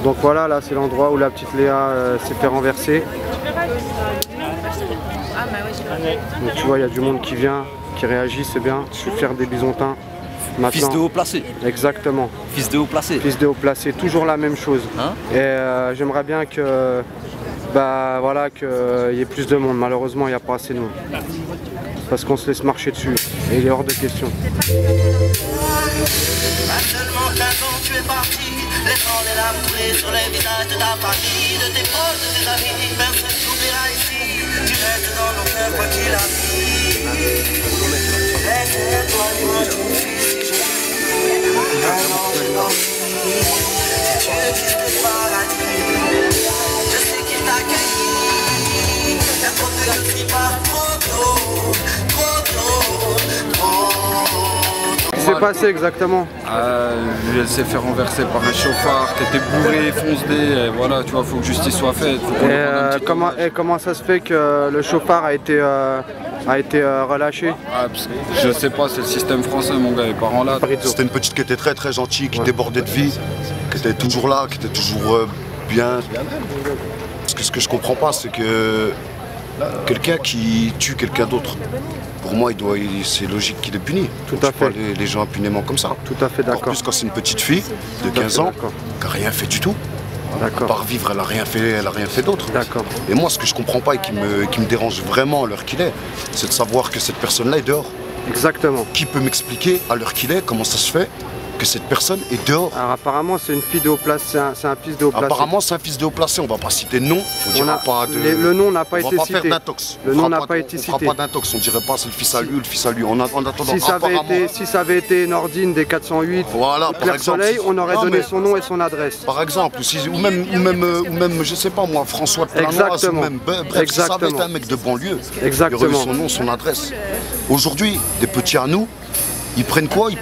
Donc voilà, là c'est l'endroit où la petite Léa s'est fait renverser. Donc tu vois, il y a du monde qui vient, qui réagit, c'est bien. Je vais faire des bisontins. Maintenant. Fils de haut placé. Exactement. Fils de haut placé. Fils de haut placé, toujours la même chose. Hein? Et j'aimerais bien que, voilà, qu'il y ait plus de monde. Malheureusement, il n'y a pas assez de monde. Parce qu'on se laisse marcher dessus. Et il est hors de question. Pas seulement 15 ans, tu es parti, laissant les larmes couler sur les visages de ta famille, de tes proches, de tes amis. Personne t'oubliera ici, tu restes dans nos cœurs quoi qu'il arrive. Laisse-toi l'image d'une fille si jolie, un ange dans si tu existes le paradis, je sais qu'il t'accueille. Y'a trop de gars qui partent trop tôt, trop tôt, trop tôt. Qu'est-ce qui s'est passé exactement? Elle s'est fait renverser par un chauffard qui était bourré, fonce-dé, et voilà, tu vois, faut que justice soit faite. Comment ça se fait que le chauffard a été relâché? Je sais pas, c'est le système français, mon gars, les parents là. C'était une petite qui était très très gentille, qui débordait de vie, qui était toujours là, qui était toujours bien. Parce que ce que je comprends pas, c'est que quelqu'un qui tue quelqu'un d'autre, pour moi, c'est logique qu'il est puni. Tout à fait. Les gens impunément comme ça. Tout à fait d'accord. En plus, quand c'est une petite fille de 15 ans, qui n'a rien fait du tout. À part vivre, elle n'a rien fait d'autre. D'accord. Et moi, ce que je comprends pas et qui me dérange vraiment à l'heure qu'il est, c'est de savoir que cette personne-là est dehors. Exactement. Qui peut m'expliquer à l'heure qu'il est comment ça se fait que cette personne est dehors? Alors apparemment c'est une fille de haut placé, c'est un fils de haut placé. Apparemment c'est un fils de haut placé, on va pas citer de nom, le nom n'a pas été cité. On va pas faire d'intox. Le nom n'a pas été cité. On fera pas d'intox, on dirait pas c'est le fils à lui ou le fils à lui. En attendant, si ça avait été Nordine des 408, voilà, Claire Soleil, on aurait donné son nom et son adresse. Par exemple, ou même je sais pas moi, François de Planoise, ou même, bref, si ça avait été un mec de banlieue, il y aurait eu son nom, son adresse. Aujourd'hui, des petits à nous, ils prennent quoi? Ils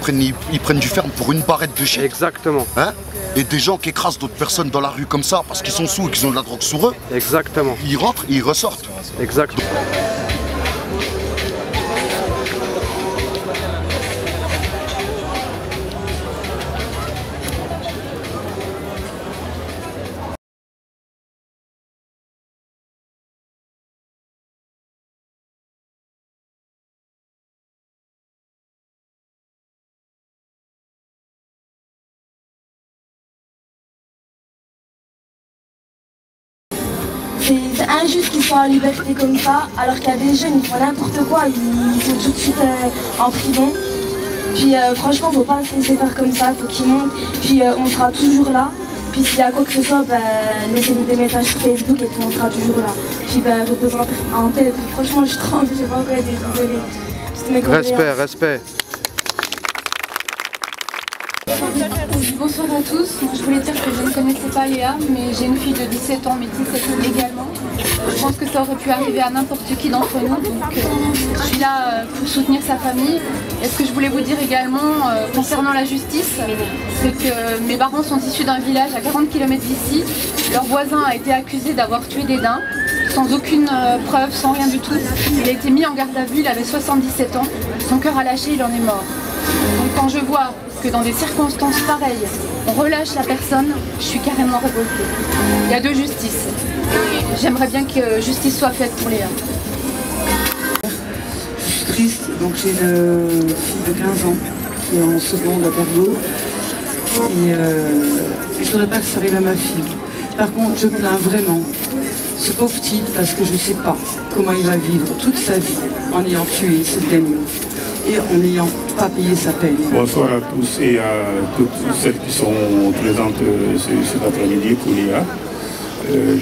prennent du ferme pour une barrette de shit. Exactement. Hein? Et des gens qui écrasent d'autres personnes dans la rue comme ça parce qu'ils sont sous et qu'ils ont de la drogue sur eux. Exactement. Ils rentrent et ils ressortent. Exactement. C'est injuste qu'ils soient en liberté comme ça, alors qu'il y a des jeunes, ils font n'importe quoi, ils sont tout de suite en prison. Puis franchement, faut pas se laisser faire comme ça, faut qu'ils montent, puis on sera toujours là. Puis s'il y a quoi que ce soit, laissez-nous des messages sur Facebook et puis on sera toujours là. Puis représenter en tête, franchement je tremble, je sais pas quoi dire, désolée. Respect. Bonsoir à tous, je voulais dire que je ne connaissais pas Léa, mais j'ai une fille de 17 ans métisse également. Je pense que ça aurait pu arriver à n'importe qui d'entre nous, donc je suis là pour soutenir sa famille. Et ce que je voulais vous dire également concernant la justice, c'est que mes parents sont issus d'un village à 40 km d'ici. Leur voisin a été accusé d'avoir tué des daims, sans aucune preuve, sans rien du tout. Il a été mis en garde à vue, il avait 77 ans, son cœur a lâché, il en est mort. Donc quand je vois que dans des circonstances pareilles, on relâche la personne, je suis carrément révoltée. Il y a deux justices. J'aimerais bien que justice soit faite pour Léa. Je suis triste, donc j'ai une fille de 15 ans qui est en seconde à Bergamo. Et je ne voudrais pas que ça arrive à ma fille. Par contre, je plains vraiment ce pauvre type parce que je ne sais pas comment il va vivre toute sa vie en ayant tué ce démon et en n'ayant pas payé sa peine. Bonsoir à tous et à toutes celles qui sont présentes cet après-midi pour Léa.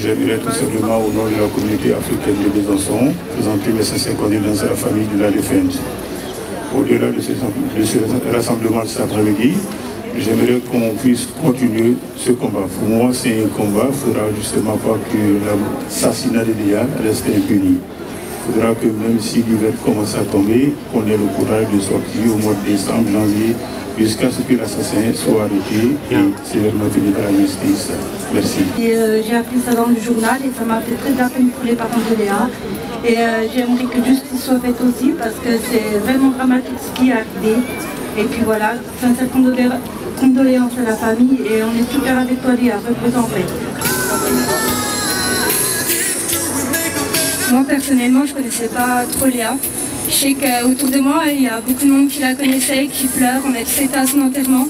J'aimerais tout simplement, au nom de la communauté africaine de Besançon, présenter mes sincères condoléances à la famille de la défunte. Au-delà de ce rassemblement de cet après-midi, j'aimerais qu'on puisse continuer ce combat. Pour moi, c'est un combat. Il faudra justement pas que l'assassinat de Léa reste impuni. Il faudra que même si l'hiver commence à tomber, qu'on ait le courage de sortir au mois de décembre, janvier, jusqu'à ce que l'assassin soit arrêté et sévèrement fini par la justice. Merci. J'ai appris ça dans le journal et ça m'a fait très de la peine pour les parents de Léa. Et j'aimerais que justice soit faite aussi parce que c'est vraiment dramatique ce qui est arrivé. Et puis voilà, sincère condoléances à la famille et on est super avec toi Léa, repose en paix. Moi personnellement je connaissais pas trop Léa. Je sais qu'autour de moi il y a beaucoup de monde qui la connaissait, qui pleure, on a tous été à son enterrement.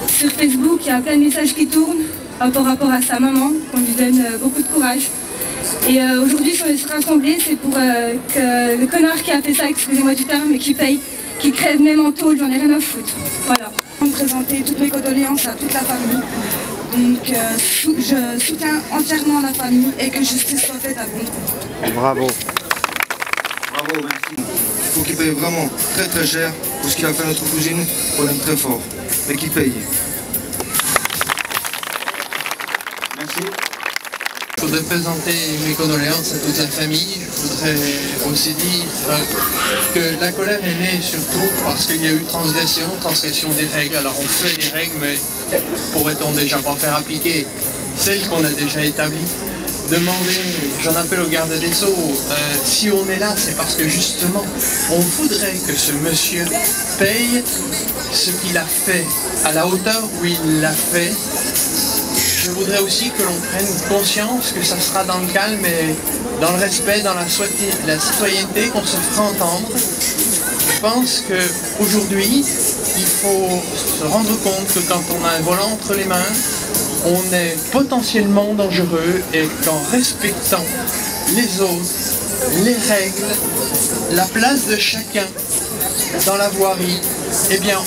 Sur Facebook il y a plein de messages qui tournent par rapport à sa maman, qu'on lui donne beaucoup de courage. Et aujourd'hui si on est rassemblés c'est pour que le connard qui a fait ça, excusez-moi du terme, mais qui paye, qui crève même en tôle, j'en ai rien à foutre. Voilà. Je vais présenter toutes mes condoléances à toute la famille. Donc je soutiens entièrement la famille et que justice soit faite à Gondron. Bravo. Bravo, merci. Il faut qu'il paye vraiment très très cher pour ce qu'il a fait à notre cousine. On l'aime très fort. Mais qu'il paye. Merci. Je voudrais présenter mes condoléances à toute la famille. Je voudrais aussi dire que la colère est née surtout parce qu'il y a eu transgression des règles. Alors on fait les règles, mais pourrait-on déjà pas faire appliquer celles qu'on a déjà établies? Demander, j'en appelle au garde des Sceaux, si on est là, c'est parce que justement, on voudrait que ce monsieur paye ce qu'il a fait, à la hauteur où il l'a fait. Je voudrais aussi que l'on prenne conscience que ça sera dans le calme et dans le respect, dans la citoyenneté qu'on se fera entendre. Je pense qu'aujourd'hui, il faut se rendre compte que quand on a un volant entre les mains, on est potentiellement dangereux et qu'en respectant les autres, les règles, la place de chacun dans la voirie, eh bien,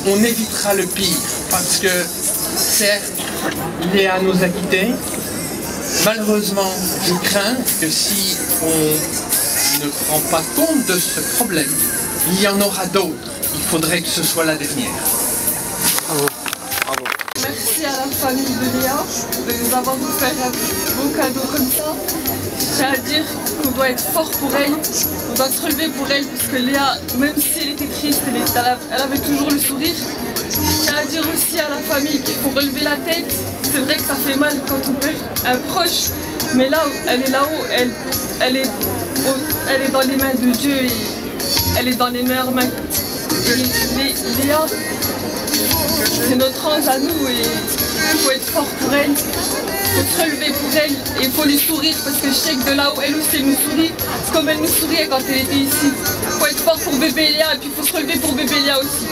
on évitera le pire. Parce que, certes, Léa nous a quittés. Malheureusement, je crains que si on ne prend pas compte de ce problème, il y en aura d'autres. Il faudrait que ce soit la dernière. Merci à la famille de Léa de nous avoir offert un beau cadeau comme ça. J'ai à dire qu'on doit être fort pour elle, on doit se relever pour elle, parce que Léa, même si elle était triste, elle avait toujours le sourire. J'ai à dire aussi à la famille qu'il faut relever la tête. C'est vrai que ça fait mal quand on perd un proche, mais là, elle est là-haut, elle est dans les mains de Dieu et elle est dans les meilleures mains. Léa, c'est notre ange à nous et il faut être fort pour elle, il faut se relever pour elle et il faut lui sourire parce que je sais que de là-haut, elle aussi elle nous sourit, c'est comme elle nous souriait quand elle était ici. Il faut être fort pour bébé Léa et puis il faut se relever pour bébé Léa aussi.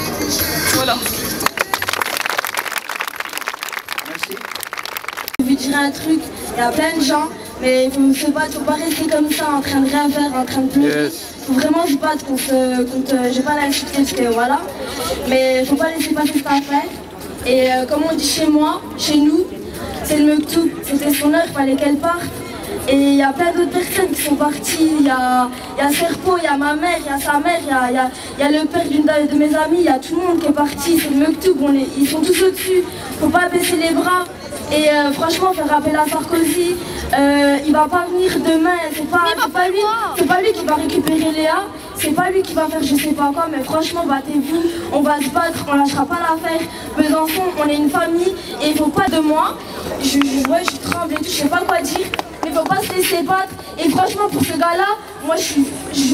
Voilà. Je vais dire un truc, il y a plein de gens, mais il ne faut pas rester comme ça en train de rien faire, en train de pleurer. Il faut vraiment se battre contre je vais pas l'insulter parce que voilà, mais il ne faut pas laisser passer cette affaire. Et comme on dit chez moi, chez nous, c'est le Mektoub, c'était son heure, il fallait qu'elle parte. Et il y a plein d'autres personnes qui sont parties, il y a Serpo, il y a ma mère, il y a sa mère, il y a le père d'une de mes amies, il y a tout le monde qui est parti, c'est le Mektoub, ils sont tous au-dessus, faut pas baisser les bras. Et franchement, faire appel à Sarkozy, il va pas venir demain, c'est pas lui qui va récupérer Léa, c'est pas lui qui va faire je sais pas quoi, mais franchement, battez-vous, on va se battre, on lâchera pas l'affaire. Besançon, on est une famille et il faut pas de moi, je tremble et tout, je sais pas quoi dire. Il ne faut pas se laisser battre. Et franchement, pour ce gars-là, moi, je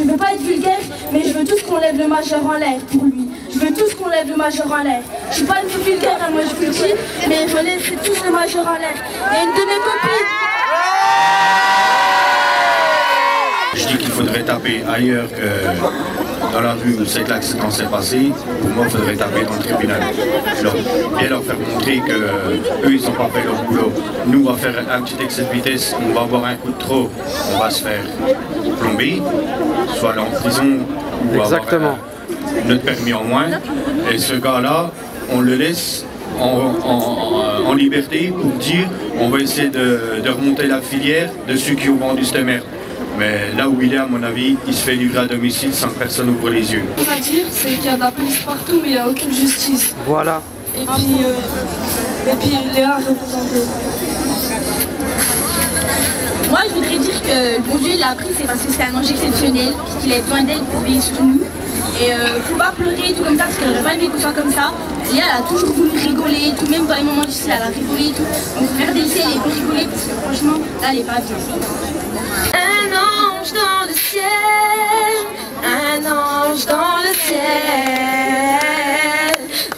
ne veux pas être vulgaire, mais je veux tous qu'on lève le majeur en l'air pour lui. Je veux tous qu'on lève le majeur en l'air. Je ne suis pas une fille vulgaire, hein, moi je vous le dis, mais je veux laisser tous le majeur en l'air. Et une de mes copines. Je dis qu'il faudrait taper ailleurs que dans la rue où cet accident s'est passé. Pour moi, il faudrait taper dans le tribunal. Et leur faire montrer qu'eux, ils n'ont pas fait leur boulot. Nous, on va faire un petit excès de vitesse, on va avoir un coup de trop, on va se faire plomber, soit aller en prison ou avoir notre permis en moins. Et ce gars-là, on le laisse en liberté pour dire on va essayer de remonter la filière de ceux qui ont vendu cette merde. Mais là où il est, à mon avis, il se fait livrer à domicile sans que personne ouvre les yeux. Ce qu'on va dire, c'est qu'il y a de la police partout, mais il n'y a aucune justice. Voilà. Et puis Léa représentée. Moi, je voudrais dire que le bon Dieu l'a pris, c'est parce que c'est un ange exceptionnel, qu'il a besoin d'elle pour veiller sur nous. Et faut pas pleurer et tout comme ça, parce qu'elle n'aurait pas aimé qu'on soit comme ça. Léa, elle a toujours voulu rigoler et tout, même dans les moments difficiles, elle a rigolé et tout. Donc regardez ici, elle est pour rigoler, parce que franchement, là, elle est pas bien. Un ange dans le ciel, un ange dans le ciel,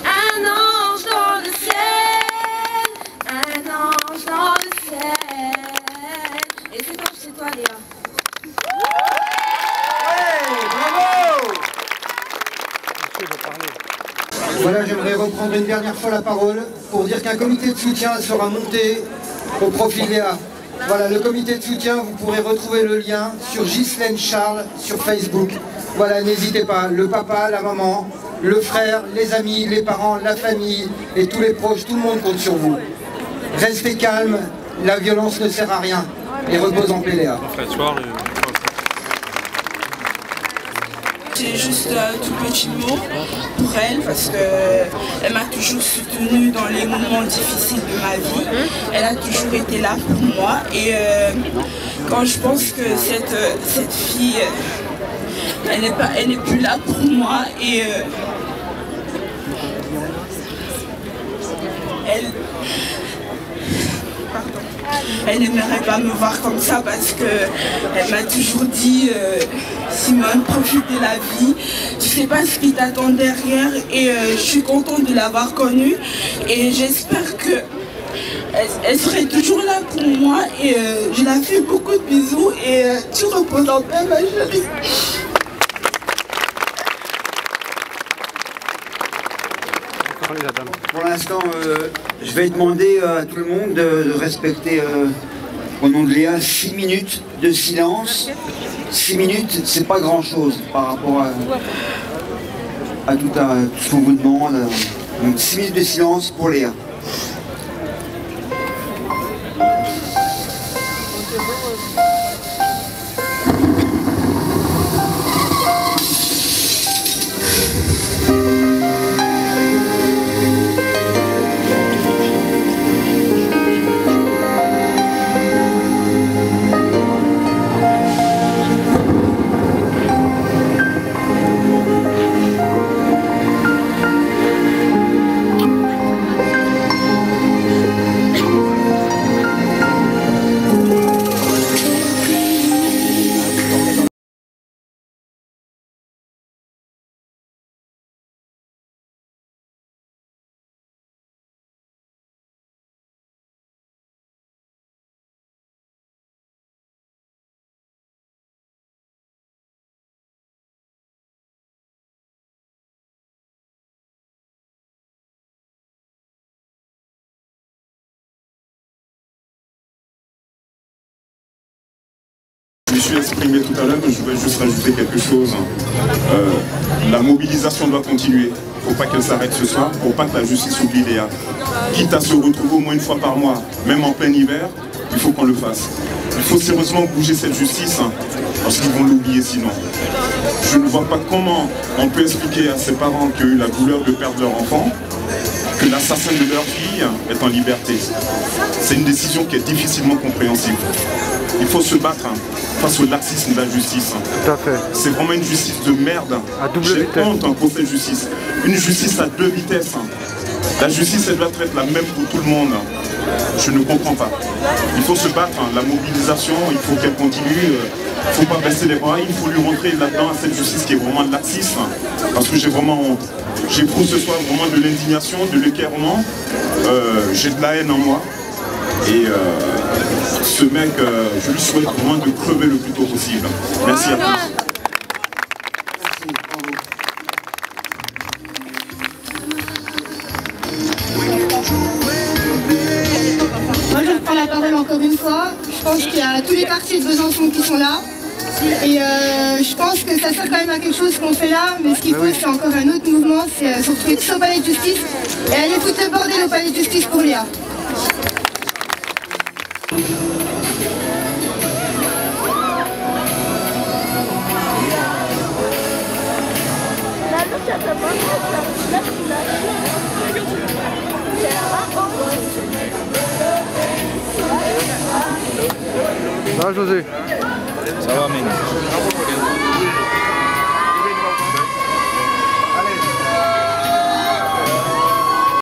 un ange dans Voilà, j'aimerais reprendre une dernière fois la parole pour dire qu'un comité de soutien sera monté au profil Léa. Voilà, le comité de soutien, vous pourrez retrouver le lien sur Ghislaine Charles sur Facebook. Voilà, n'hésitez pas, le papa, la maman, le frère, les amis, les parents, la famille et tous les proches, tout le monde compte sur vous. Restez calme, la violence ne sert à rien. Et repose en paix, Léa. J'ai juste un tout petit mot pour elle parce qu'elle m'a toujours soutenue dans les moments difficiles de ma vie. Elle a toujours été là pour moi et quand je pense que cette fille, elle n'est plus là pour moi et elle n'aimerait pas me voir comme ça parce qu'elle m'a toujours dit Simone, profite de la vie, tu sais pas ce qui t'attend derrière et je suis contente de l'avoir connue et j'espère que elle serait toujours là pour moi et je la fais beaucoup de bisous et tu reposes en paix ma chérie. Pour l'instant, je vais demander à tout le monde de respecter, au nom de Léa, 6 minutes de silence. 6 minutes, c'est pas grand-chose par rapport à tout ce qu'on vous demande. Donc 6 minutes de silence pour Léa. Je me suis exprimé tout à l'heure, mais je vais juste rajouter quelque chose. La mobilisation doit continuer. Il ne faut pas qu'elle s'arrête ce soir, pour pas que la justice oublie Léa. Quitte à se retrouver au moins une fois par mois, même en plein hiver, il faut qu'on le fasse. Il faut sérieusement bouger cette justice, parce qu'ils vont l'oublier sinon. Je ne vois pas comment on peut expliquer à ces parents qui ont eu la douleur de perdre leur enfant, que l'assassin de leur fille est en liberté. C'est une décision qui est difficilement compréhensible. Il faut se battre face au laxisme de la justice. Tout à fait. C'est vraiment une justice de merde. À double vitesse. J'ai honte pour cette justice. Une justice à 2 vitesses. La justice, elle doit être la même pour tout le monde. Je ne comprends pas. Il faut se battre. La mobilisation, il faut qu'elle continue. Il ne faut pas baisser les bras. Il faut lui rentrer là-dedans à cette justice qui est vraiment laxiste. Parce que j'ai vraiment honte. J'éprouve ce soir vraiment de l'indignation, de l'écœurement. J'ai de la haine en moi. Et ce mec, je lui souhaite vraiment de crever le plus tôt possible. Merci à tous. Moi je reprends la parole encore une fois. Je pense qu'il y a tous les quartiers de Besançon qui sont là. Et je pense que ça sert quand même à quelque chose qu'on fait là, mais ce qu'il faut c'est encore un autre mouvement, c'est se retrouver tous au palais de justice et aller foutre le bordel au palais de justice pour Léa. Ça va José? Ça va mec.